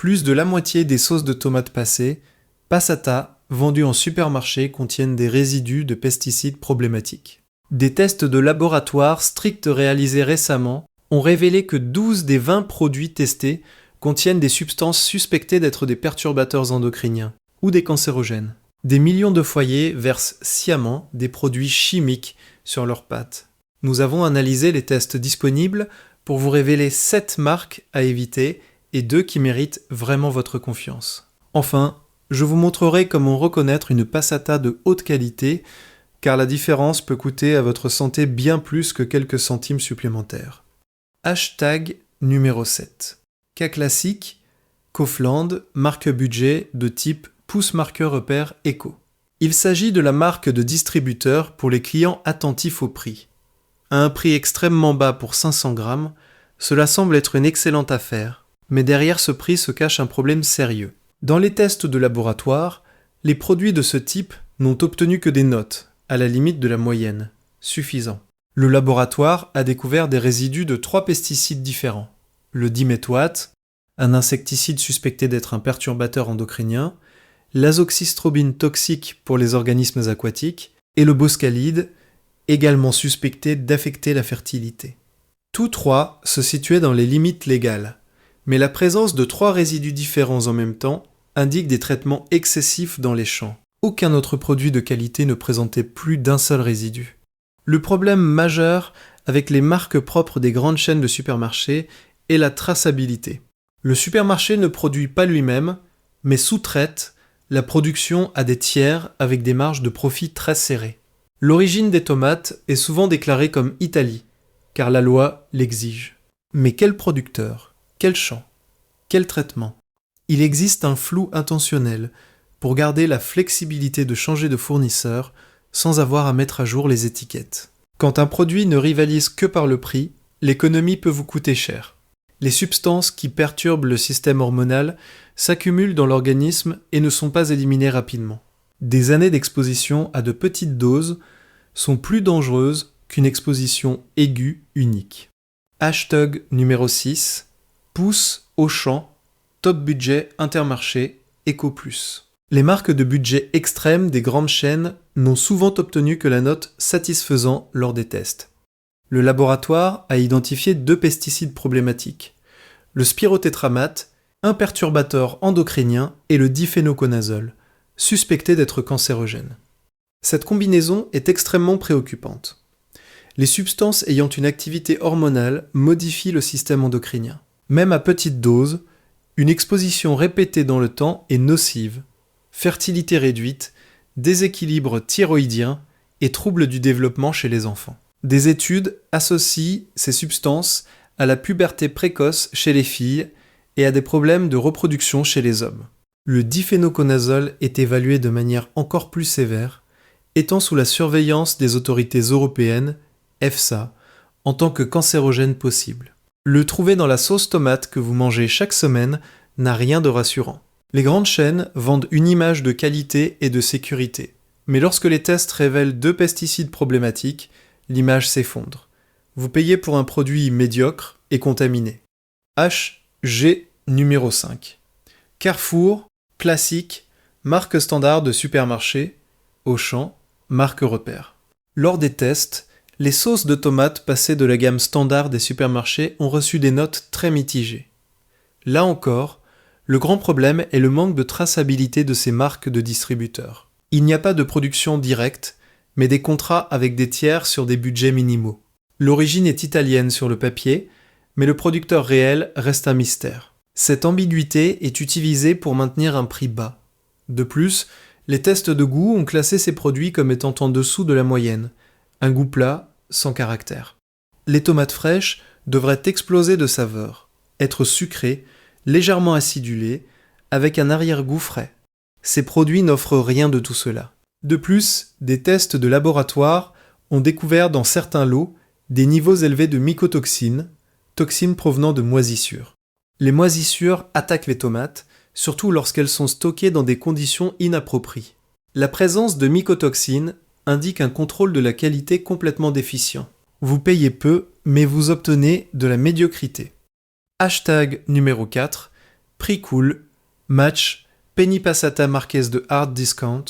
Plus de la moitié des sauces de tomates passées, passata, vendues en supermarché, contiennent des résidus de pesticides problématiques. Des tests de laboratoire stricts réalisés récemment ont révélé que 12 des 20 produits testés contiennent des substances suspectées d'être des perturbateurs endocriniens ou des cancérogènes. Des millions de foyers versent sciemment des produits chimiques sur leurs pâtes. Nous avons analysé les tests disponibles pour vous révéler 7 marques à éviter et 2 qui méritent vraiment votre confiance. Enfin, je vous montrerai comment reconnaître une passata de haute qualité, car la différence peut coûter à votre santé bien plus que quelques centimes supplémentaires. Hashtag numéro 7. Cas classique, Kaufland, marque budget de type pouce marqueur repère Eco. Il s'agit de la marque de distributeur pour les clients attentifs au prix. À un prix extrêmement bas pour 500 grammes, cela semble être une excellente affaire, mais derrière ce prix se cache un problème sérieux. Dans les tests de laboratoire, les produits de ce type n'ont obtenu que des notes, à la limite de la moyenne, suffisant. Le laboratoire a découvert des résidus de 3 pesticides différents. Le diméthoate, un insecticide suspecté d'être un perturbateur endocrinien, l'azoxystrobine toxique pour les organismes aquatiques, et le boscalide, également suspecté d'affecter la fertilité. Tous 3 se situaient dans les limites légales, mais la présence de 3 résidus différents en même temps indique des traitements excessifs dans les champs. Aucun autre produit de qualité ne présentait plus d'un seul résidu. Le problème majeur avec les marques propres des grandes chaînes de supermarchés est la traçabilité. Le supermarché ne produit pas lui-même, mais sous-traite la production à des tiers avec des marges de profit très serrées. L'origine des tomates est souvent déclarée comme Italie, car la loi l'exige. Mais quel producteur ? Quel champ ? Quel traitement ? Il existe un flou intentionnel pour garder la flexibilité de changer de fournisseur sans avoir à mettre à jour les étiquettes. Quand un produit ne rivalise que par le prix, l'économie peut vous coûter cher. Les substances qui perturbent le système hormonal s'accumulent dans l'organisme et ne sont pas éliminées rapidement. Des années d'exposition à de petites doses sont plus dangereuses qu'une exposition aiguë unique. Hashtag numéro 6, pouce Auchan, top budget Intermarché, Eco+. Les marques de budget extrême des grandes chaînes n'ont souvent obtenu que la note satisfaisant lors des tests. Le laboratoire a identifié 2 pesticides problématiques, le spirotétramate, un perturbateur endocrinien, et le diphénoconazole, suspecté d'être cancérogène. Cette combinaison est extrêmement préoccupante. Les substances ayant une activité hormonale modifient le système endocrinien. Même à petite dose, une exposition répétée dans le temps est nocive. Fertilité réduite, déséquilibre thyroïdien et troubles du développement chez les enfants. Des études associent ces substances à la puberté précoce chez les filles et à des problèmes de reproduction chez les hommes. Le diphénoconazole est évalué de manière encore plus sévère, étant sous la surveillance des autorités européennes, EFSA, en tant que cancérogène possible. Le trouver dans la sauce tomate que vous mangez chaque semaine n'a rien de rassurant. Les grandes chaînes vendent une image de qualité et de sécurité. Mais lorsque les tests révèlent 2 pesticides problématiques, l'image s'effondre. Vous payez pour un produit médiocre et contaminé. HG numéro 5. Carrefour, classique, marque standard de supermarché, Auchan, marque repère. Lors des tests, les sauces de tomates passées de la gamme standard des supermarchés ont reçu des notes très mitigées. Là encore, le grand problème est le manque de traçabilité de ces marques de distributeurs. Il n'y a pas de production directe, mais des contrats avec des tiers sur des budgets minimaux. L'origine est italienne sur le papier, mais le producteur réel reste un mystère. Cette ambiguïté est utilisée pour maintenir un prix bas. De plus, les tests de goût ont classé ces produits comme étant en dessous de la moyenne, un goût plat, sans caractère. Les tomates fraîches devraient exploser de saveur, être sucrées, légèrement acidulées, avec un arrière-goût frais. Ces produits n'offrent rien de tout cela. De plus, des tests de laboratoire ont découvert dans certains lots des niveaux élevés de mycotoxines, toxines provenant de moisissures. Les moisissures attaquent les tomates, surtout lorsqu'elles sont stockées dans des conditions inappropriées. La présence de mycotoxines indique un contrôle de la qualité complètement déficient. Vous payez peu, mais vous obtenez de la médiocrité. Hashtag numéro 4, Prix cool, Match, Penny Passata Marquez de Hard Discount,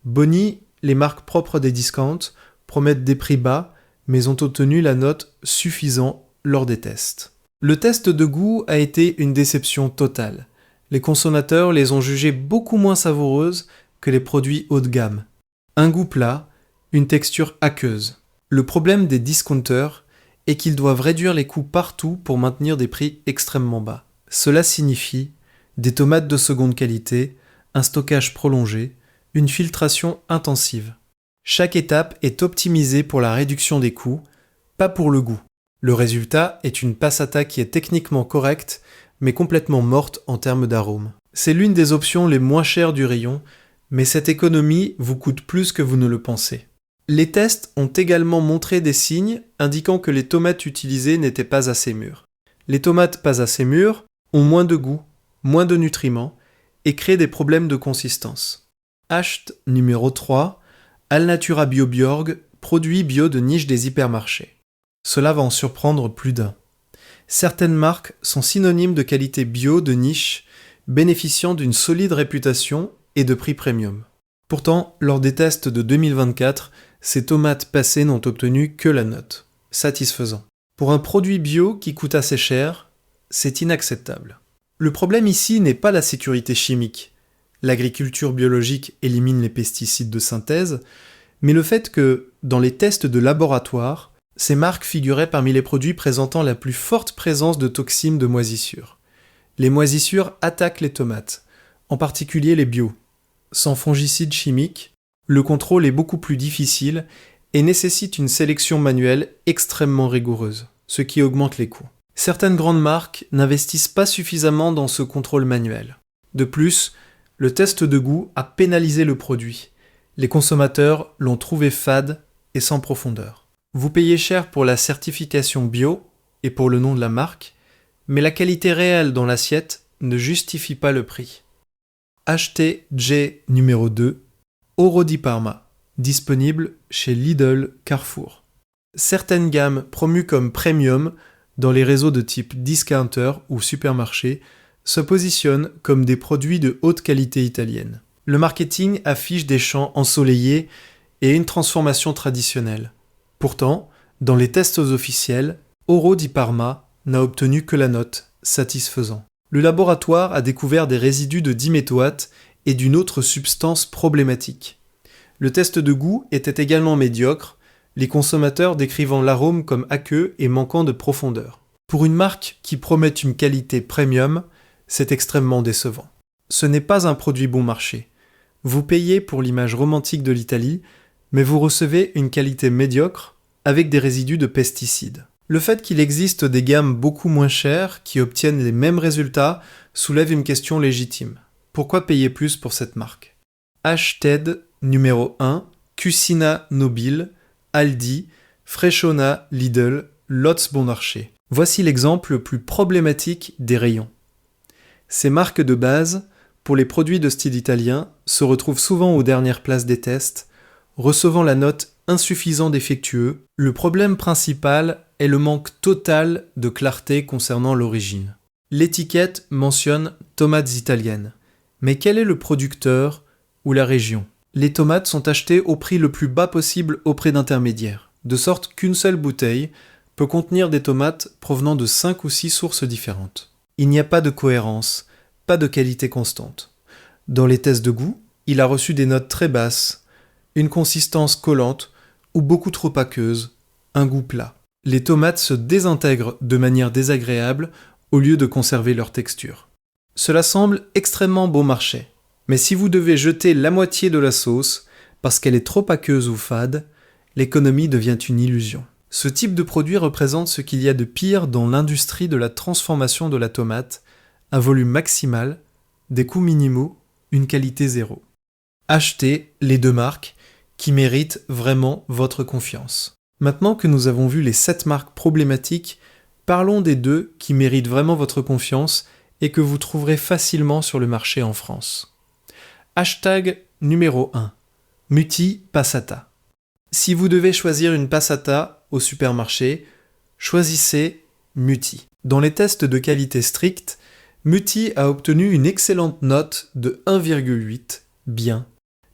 Boni, les marques propres des discounts, promettent des prix bas, mais ont obtenu la note suffisant lors des tests. Le test de goût a été une déception totale. Les consommateurs les ont jugées beaucoup moins savoureuses que les produits haut de gamme. Un goût plat, une texture aqueuse. Le problème des discounters est qu'ils doivent réduire les coûts partout pour maintenir des prix extrêmement bas. Cela signifie des tomates de seconde qualité, un stockage prolongé, une filtration intensive. Chaque étape est optimisée pour la réduction des coûts, pas pour le goût. Le résultat est une passata qui est techniquement correcte, mais complètement morte en termes d'arôme. C'est l'une des options les moins chères du rayon, mais cette économie vous coûte plus que vous ne le pensez. Les tests ont également montré des signes indiquant que les tomates utilisées n'étaient pas assez mûres. Les tomates pas assez mûres ont moins de goût, moins de nutriments et créent des problèmes de consistance. Hacht numéro 3, Alnatura Bio Bjorg, produit bio de niche des hypermarchés. Cela va en surprendre plus d'un. Certaines marques sont synonymes de qualité bio de niche, bénéficiant d'une solide réputation et de prix premium. Pourtant, lors des tests de 2024, ces tomates passées n'ont obtenu que la note. Satisfaisant. Pour un produit bio qui coûte assez cher, c'est inacceptable. Le problème ici n'est pas la sécurité chimique. L'agriculture biologique élimine les pesticides de synthèse, mais le fait que, dans les tests de laboratoire, ces marques figuraient parmi les produits présentant la plus forte présence de toxines de moisissure. Les moisissures attaquent les tomates, en particulier les bio. Sans fongicides chimiques, le contrôle est beaucoup plus difficile et nécessite une sélection manuelle extrêmement rigoureuse, ce qui augmente les coûts. Certaines grandes marques n'investissent pas suffisamment dans ce contrôle manuel. De plus, le test de goût a pénalisé le produit. Les consommateurs l'ont trouvé fade et sans profondeur. Vous payez cher pour la certification bio et pour le nom de la marque, mais la qualité réelle dans l'assiette ne justifie pas le prix. Achetez J numéro 2, Oro di Parma, disponible chez Lidl, Carrefour. Certaines gammes promues comme premium dans les réseaux de type discounter ou supermarché se positionnent comme des produits de haute qualité italienne. Le marketing affiche des champs ensoleillés et une transformation traditionnelle. Pourtant, dans les tests officiels, Oro di Parma n'a obtenu que la note satisfaisant. Le laboratoire a découvert des résidus de diméthoate et d'une autre substance problématique. Le test de goût était également médiocre, les consommateurs décrivant l'arôme comme aqueux et manquant de profondeur. Pour une marque qui promet une qualité premium, c'est extrêmement décevant. Ce n'est pas un produit bon marché. Vous payez pour l'image romantique de l'Italie, mais vous recevez une qualité médiocre avec des résidus de pesticides. Le fait qu'il existe des gammes beaucoup moins chères qui obtiennent les mêmes résultats soulève une question légitime. Pourquoi payer plus pour cette marque ? Ashted numéro 1, Cucina Nobile, Aldi, Freshona Lidl, Lotz Bon Marché. Voici l'exemple le plus problématique des rayons. Ces marques de base, pour les produits de style italien, se retrouvent souvent aux dernières places des tests, recevant la note insuffisant défectueux. Le problème principal est le manque total de clarté concernant l'origine. L'étiquette mentionne tomates italiennes. Mais quel est le producteur ou la région ? Les tomates sont achetées au prix le plus bas possible auprès d'intermédiaires, de sorte qu'une seule bouteille peut contenir des tomates provenant de 5 ou 6 sources différentes. Il n'y a pas de cohérence, pas de qualité constante. Dans les tests de goût, il a reçu des notes très basses, une consistance collante ou beaucoup trop aqueuse, un goût plat. Les tomates se désintègrent de manière désagréable au lieu de conserver leur texture. Cela semble extrêmement bon marché, mais si vous devez jeter la moitié de la sauce parce qu'elle est trop aqueuse ou fade, l'économie devient une illusion. Ce type de produit représente ce qu'il y a de pire dans l'industrie de la transformation de la tomate, un volume maximal, des coûts minimaux, une qualité zéro. Achetez les deux marques qui méritent vraiment votre confiance. Maintenant que nous avons vu les 7 marques problématiques, parlons des 2 qui méritent vraiment votre confiance et que vous trouverez facilement sur le marché en France. Hashtag numéro 1. Muti Passata. Si vous devez choisir une passata au supermarché, choisissez Muti. Dans les tests de qualité stricts, Mutti a obtenu une excellente note de 1,8, bien.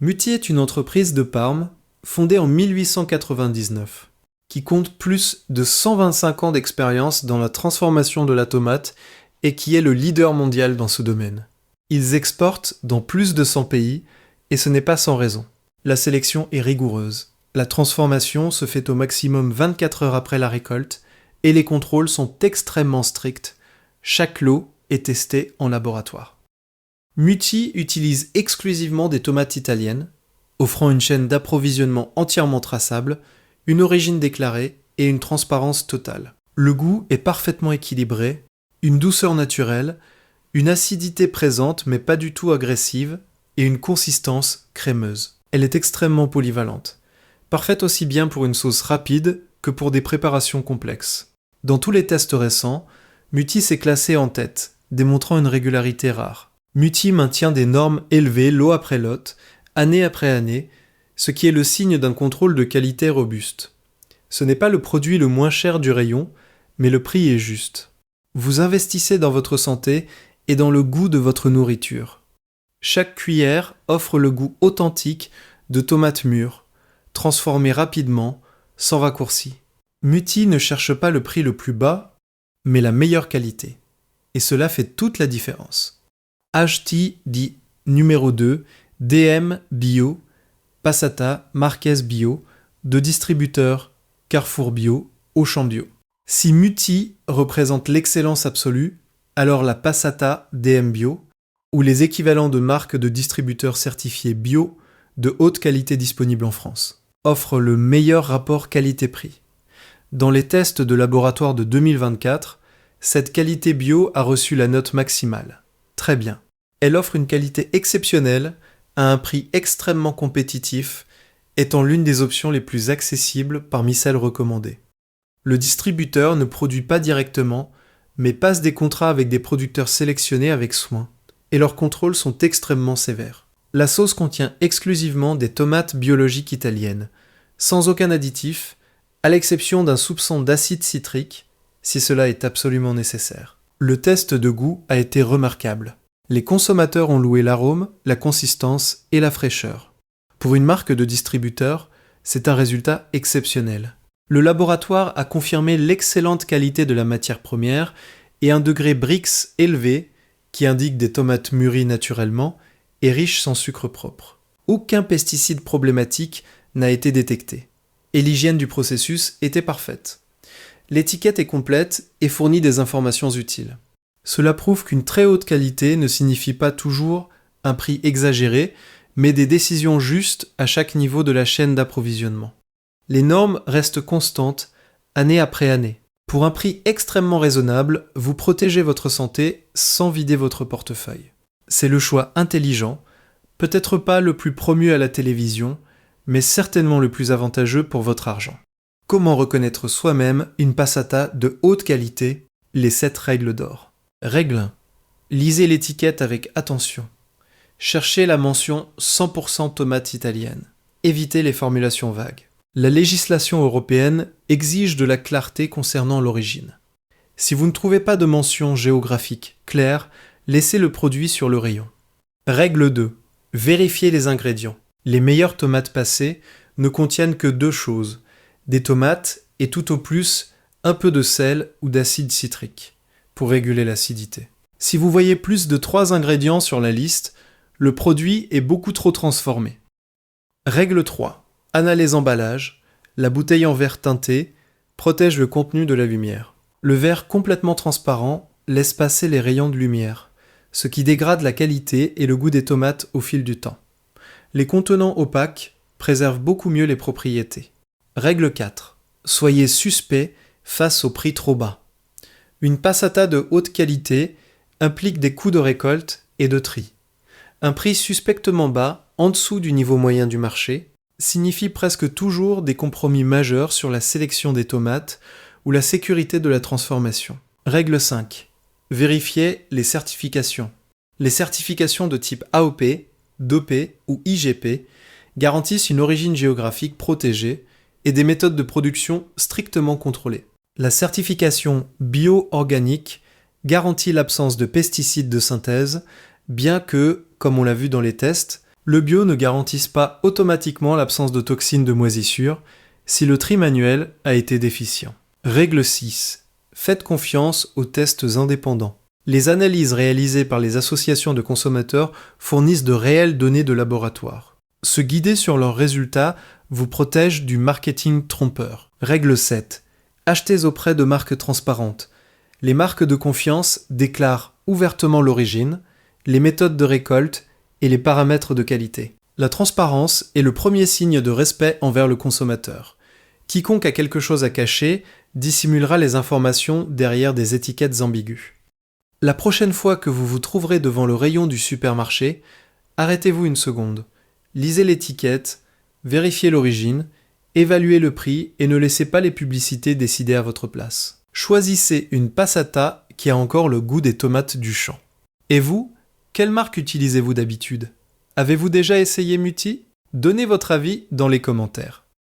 Mutti est une entreprise de Parme, fondée en 1899, qui compte plus de 125 ans d'expérience dans la transformation de la tomate et qui est le leader mondial dans ce domaine. Ils exportent dans plus de 100 pays et ce n'est pas sans raison. La sélection est rigoureuse. La transformation se fait au maximum 24 heures après la récolte et les contrôles sont extrêmement stricts. Chaque lot est testé en laboratoire. Mutti utilise exclusivement des tomates italiennes, offrant une chaîne d'approvisionnement entièrement traçable, une origine déclarée et une transparence totale. Le goût est parfaitement équilibré, une douceur naturelle, une acidité présente mais pas du tout agressive et une consistance crémeuse. Elle est extrêmement polyvalente, parfaite aussi bien pour une sauce rapide que pour des préparations complexes. Dans tous les tests récents, Mutti s'est classé en tête, démontrant une régularité rare. Mutti maintient des normes élevées lot après lot, année après année, ce qui est le signe d'un contrôle de qualité robuste. Ce n'est pas le produit le moins cher du rayon, mais le prix est juste. Vous investissez dans votre santé et dans le goût de votre nourriture. Chaque cuillère offre le goût authentique de tomates mûres, transformées rapidement, sans raccourci. Mutti ne cherche pas le prix le plus bas, mais la meilleure qualité. Et cela fait toute la différence. HT dit numéro 2, DM Bio, Passata, Marquez Bio, de distributeurs Carrefour Bio, Auchan Bio. Si Mutti représente l'excellence absolue, alors la Passata DM Bio, ou les équivalents de marques de distributeurs certifiés bio de haute qualité disponibles en France, offrent le meilleur rapport qualité-prix. Dans les tests de laboratoire de 2024, cette qualité bio a reçu la note maximale. Très bien. Elle offre une qualité exceptionnelle à un prix extrêmement compétitif, étant l'une des options les plus accessibles parmi celles recommandées. Le distributeur ne produit pas directement, mais passe des contrats avec des producteurs sélectionnés avec soin, et leurs contrôles sont extrêmement sévères. La sauce contient exclusivement des tomates biologiques italiennes, sans aucun additif, à l'exception d'un soupçon d'acide citrique, si cela est absolument nécessaire. Le test de goût a été remarquable. Les consommateurs ont loué l'arôme, la consistance et la fraîcheur. Pour une marque de distributeur, c'est un résultat exceptionnel. Le laboratoire a confirmé l'excellente qualité de la matière première et un degré Brix élevé, qui indique des tomates mûries naturellement et riches sans sucre propre. Aucun pesticide problématique n'a été détecté. Et l'hygiène du processus était parfaite. L'étiquette est complète et fournit des informations utiles. Cela prouve qu'une très haute qualité ne signifie pas toujours un prix exagéré, mais des décisions justes à chaque niveau de la chaîne d'approvisionnement. Les normes restent constantes, année après année. Pour un prix extrêmement raisonnable, vous protégez votre santé sans vider votre portefeuille. C'est le choix intelligent, peut-être pas le plus promu à la télévision, mais certainement le plus avantageux pour votre argent. Comment reconnaître soi-même une passata de haute qualité? Les 7 règles d'or. Règle 1. Lisez l'étiquette avec attention. Cherchez la mention 100% tomate italienne. Évitez les formulations vagues. La législation européenne exige de la clarté concernant l'origine. Si vous ne trouvez pas de mention géographique claire, laissez le produit sur le rayon. Règle 2. Vérifiez les ingrédients. Les meilleures tomates passées ne contiennent que 2 choses, des tomates et tout au plus un peu de sel ou d'acide citrique, pour réguler l'acidité. Si vous voyez plus de 3 ingrédients sur la liste, le produit est beaucoup trop transformé. Règle 3. Analysez les emballages. La bouteille en verre teinté protège le contenu de la lumière. Le verre complètement transparent laisse passer les rayons de lumière, ce qui dégrade la qualité et le goût des tomates au fil du temps. Les contenants opaques préservent beaucoup mieux les propriétés. Règle 4. Soyez suspect face au prix trop bas. Une passata de haute qualité implique des coûts de récolte et de tri. Un prix suspectement bas, en dessous du niveau moyen du marché, signifie presque toujours des compromis majeurs sur la sélection des tomates ou la sécurité de la transformation. Règle 5. Vérifiez les certifications. Les certifications de type AOP, DOP ou IGP garantissent une origine géographique protégée et des méthodes de production strictement contrôlées. La certification bio-organique garantit l'absence de pesticides de synthèse, bien que, comme on l'a vu dans les tests, le bio ne garantisse pas automatiquement l'absence de toxines de moisissure si le tri manuel a été déficient. Règle 6. Faites confiance aux tests indépendants. Les analyses réalisées par les associations de consommateurs fournissent de réelles données de laboratoire. Se guider sur leurs résultats vous protège du marketing trompeur. Règle 7. Achetez auprès de marques transparentes. Les marques de confiance déclarent ouvertement l'origine, les méthodes de récolte et les paramètres de qualité. La transparence est le premier signe de respect envers le consommateur. Quiconque a quelque chose à cacher dissimulera les informations derrière des étiquettes ambiguës. La prochaine fois que vous vous trouverez devant le rayon du supermarché, arrêtez-vous une seconde, lisez l'étiquette, vérifiez l'origine, évaluez le prix et ne laissez pas les publicités décider à votre place. Choisissez une passata qui a encore le goût des tomates du champ. Et vous, quelle marque utilisez-vous d'habitude ? Avez-vous déjà essayé Muti ? Donnez votre avis dans les commentaires.